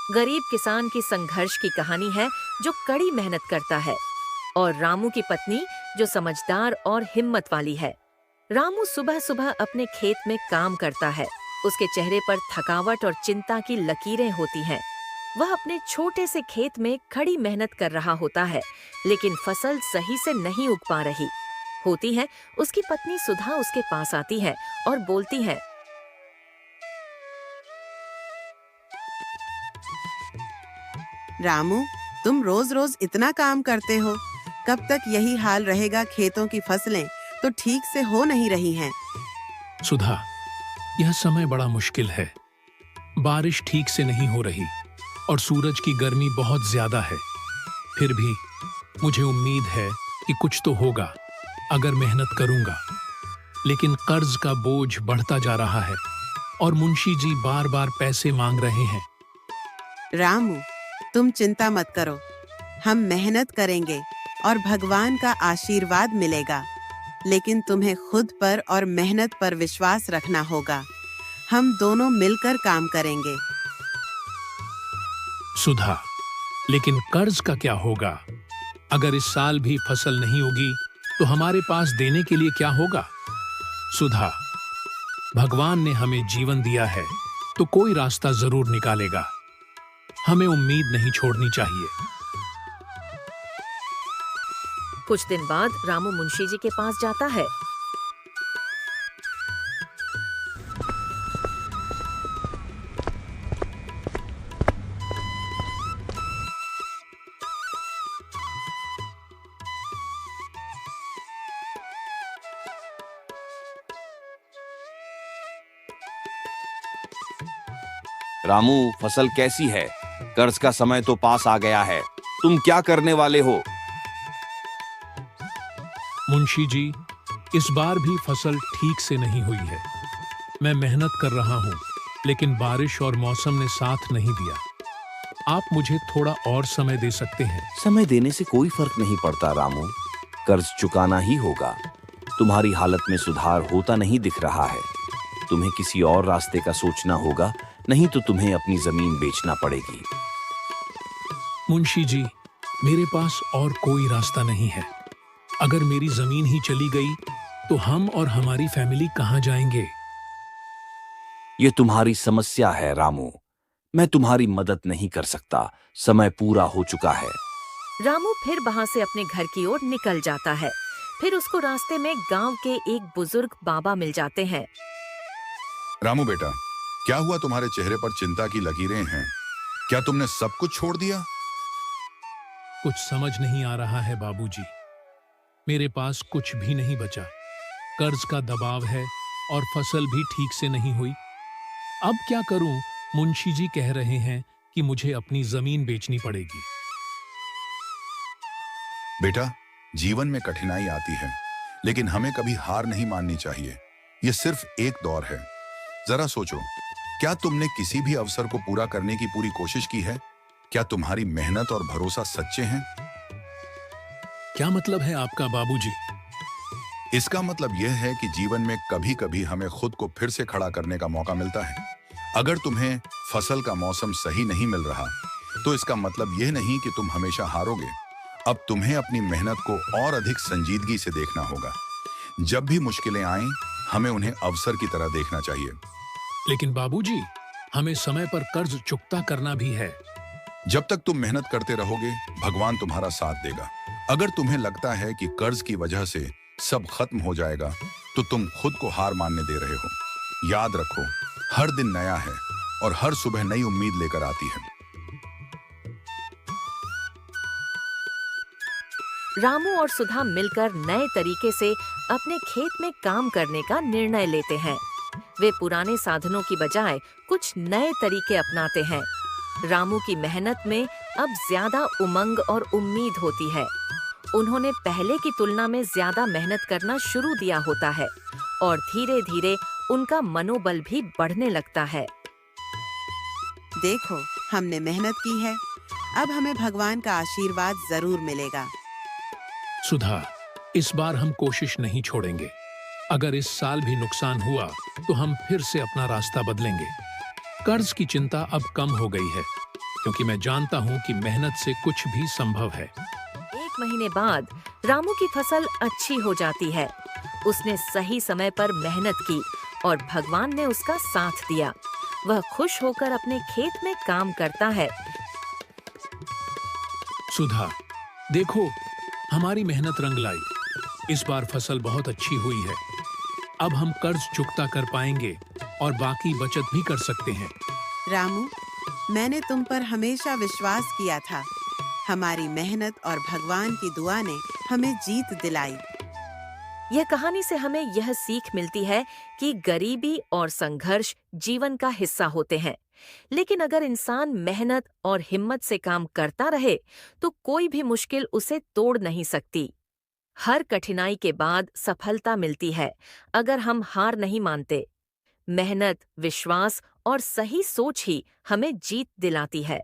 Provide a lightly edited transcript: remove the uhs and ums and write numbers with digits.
गरीब किसान की संघर्ष की कहानी है जो कड़ी मेहनत करता है, और रामू की पत्नी जो समझदार और हिम्मत वाली है। रामू सुबह सुबह अपने खेत में काम करता है। उसके चेहरे पर थकावट और चिंता की लकीरें होती हैं। वह अपने छोटे से खेत में कड़ी मेहनत कर रहा होता है, लेकिन फसल सही से नहीं उग पा रही होती है। उसकी पत्नी सुधा उसके पास आती है और बोलती है, रामू, तुम रोज रोज इतना काम करते हो, कब तक यही हाल रहेगा? खेतों की फसलें तो ठीक से हो नहीं रही हैं। सुधा, यह समय बड़ा मुश्किल है। बारिश ठीक से नहीं हो रही और सूरज की गर्मी बहुत ज्यादा है। फिर भी मुझे उम्मीद है कि कुछ तो होगा अगर मेहनत करूंगा। लेकिन कर्ज का बोझ बढ़ता जा रहा है और मुंशी जी बार बार पैसे मांग रहे हैं। रामू, तुम चिंता मत करो, हम मेहनत करेंगे और भगवान का आशीर्वाद मिलेगा। लेकिन तुम्हें खुद पर और मेहनत पर विश्वास रखना होगा। हम दोनों मिलकर काम करेंगे। सुधा, लेकिन कर्ज का क्या होगा? अगर इस साल भी फसल नहीं उगी तो हमारे पास देने के लिए क्या होगा? सुधा, भगवान ने हमें जीवन दिया है तो कोई रास्ता जरूर निकालेगा। हमें उम्मीद नहीं छोड़नी चाहिए। कुछ दिन बाद रामू मुंशी जी के पास जाता है। रामू, फसल कैसी है? कर्ज का समय तो पास आ गया है। तुम क्या करने वाले हो? मुंशी जी, इस बार भी फसल ठीक से नहीं हुई है। मैं मेहनत कर रहा हूँ, लेकिन बारिश और मौसम ने साथ नहीं दिया। आप मुझे थोड़ा और समय दे सकते हैं? समय देने से कोई फर्क नहीं पड़ता रामू। कर्ज चुकाना ही होगा। तुम्हारी हालत में सुधार होता नहीं दिख रहा है। तुम्हें किसी और रास्ते का सोचना होगा, नहीं तो तुम्हें अपनी जमीन बेचना पड़ेगी। मुंशी जी, मेरे पास और कोई रास्ता नहीं है। अगर मेरी जमीन ही चली गई तो हम और हमारी फैमिली कहां जाएंगे? ये तुम्हारी समस्या है रामू। मैं तुम्हारी मदद नहीं कर सकता। समय पूरा हो चुका है। रामू फिर वहां से अपने घर की ओर निकल जाता है। फिर उसको रास्ते में गांव के एक बुजुर्ग बाबा मिल जाते हैं। रामू बेटा, क्या हुआ? तुम्हारे चेहरे पर चिंता की लकीरें हैं। क्या तुमने सब कुछ छोड़ दिया? कुछ समझ नहीं आ रहा है बाबूजी। मेरे पास कुछ भी नहीं बचा। कर्ज का दबाव है और फसल भी ठीक से नहीं हुई। अब क्या करूं? मुंशी जी कह रहे हैं कि मुझे अपनी जमीन बेचनी पड़ेगी। बेटा, जीवन में कठिनाई आती है, लेकिन हमें कभी हार नहीं माननी चाहिए। यह सिर्फ एक दौर है। जरा सोचो, क्या तुमने किसी भी अवसर को पूरा करने की पूरी कोशिश की है? क्या तुम्हारी मेहनत और भरोसा सच्चे हैं? क्या मतलब है आपका बाबूजी? इसका मतलब यह है कि जीवन में कभी कभी हमें खुद को फिर से खड़ा करने का मौका मिलता है। अगर तुम्हें फसल का मौसम सही नहीं मिल रहा, तो इसका मतलब यह नहीं कि तुम हमेशा हारोगे। अब तुम्हें अपनी मेहनत को और अधिक संजीदगी से देखना होगा। जब भी मुश्किलें आएं, हमें उन्हें अवसर की तरह देखना चाहिए। लेकिन बाबूजी, हमें समय पर कर्ज चुकता करना भी है। जब तक तुम मेहनत करते रहोगे, भगवान तुम्हारा साथ देगा। अगर तुम्हें लगता है कि कर्ज की वजह से सब खत्म हो जाएगा, तो तुम खुद को हार मानने दे रहे हो। याद रखो, हर दिन नया है और हर सुबह नई उम्मीद लेकर आती है। रामू और सुधा मिलकर नए तरीके से अपने खेत में काम करने का निर्णय लेते हैं। वे पुराने साधनों की बजाय कुछ नए तरीके अपनाते हैं। रामू की मेहनत में अब ज्यादा उमंग और उम्मीद होती है। उन्होंने पहले की तुलना में ज्यादा मेहनत करना शुरू दिया होता है और धीरे धीरे उनका मनोबल भी बढ़ने लगता है। देखो, हमने मेहनत की है, अब हमें भगवान का आशीर्वाद जरूर मिलेगा। सुधा, इस बार हम कोशिश नहीं छोड़ेंगे। अगर इस साल भी नुकसान हुआ तो हम फिर से अपना रास्ता बदलेंगे। कर्ज की चिंता अब कम हो गई है। क्योंकि मैं जानता हूँ कि मेहनत से कुछ भी संभव है। 1 महीने बाद रामू की फसल अच्छी हो जाती है। उसने सही समय पर मेहनत की और भगवान ने उसका साथ दिया। वह खुश होकर अपने खेत में काम करता है। सुधा, देखो, हमारी मेहनत रंग लाई। इस बार फसल बहुत अच्छी हुई है। अब हम कर्ज चुकता कर पाएंगे और बाकी बचत भी कर सकते हैं। रामू, मैंने तुम पर हमेशा विश्वास किया था। हमारी मेहनत और भगवान की दुआ ने हमें जीत दिलाई। यह कहानी से हमें यह सीख मिलती है कि गरीबी और संघर्ष जीवन का हिस्सा होते हैं, लेकिन अगर इंसान मेहनत और हिम्मत से काम करता रहे तो कोई भी मुश्किल उसे तोड़ नहीं सकती। हर कठिनाई के बाद सफलता मिलती है अगर हम हार नहीं मानते। मेहनत, विश्वास और सही सोच ही हमें जीत दिलाती है।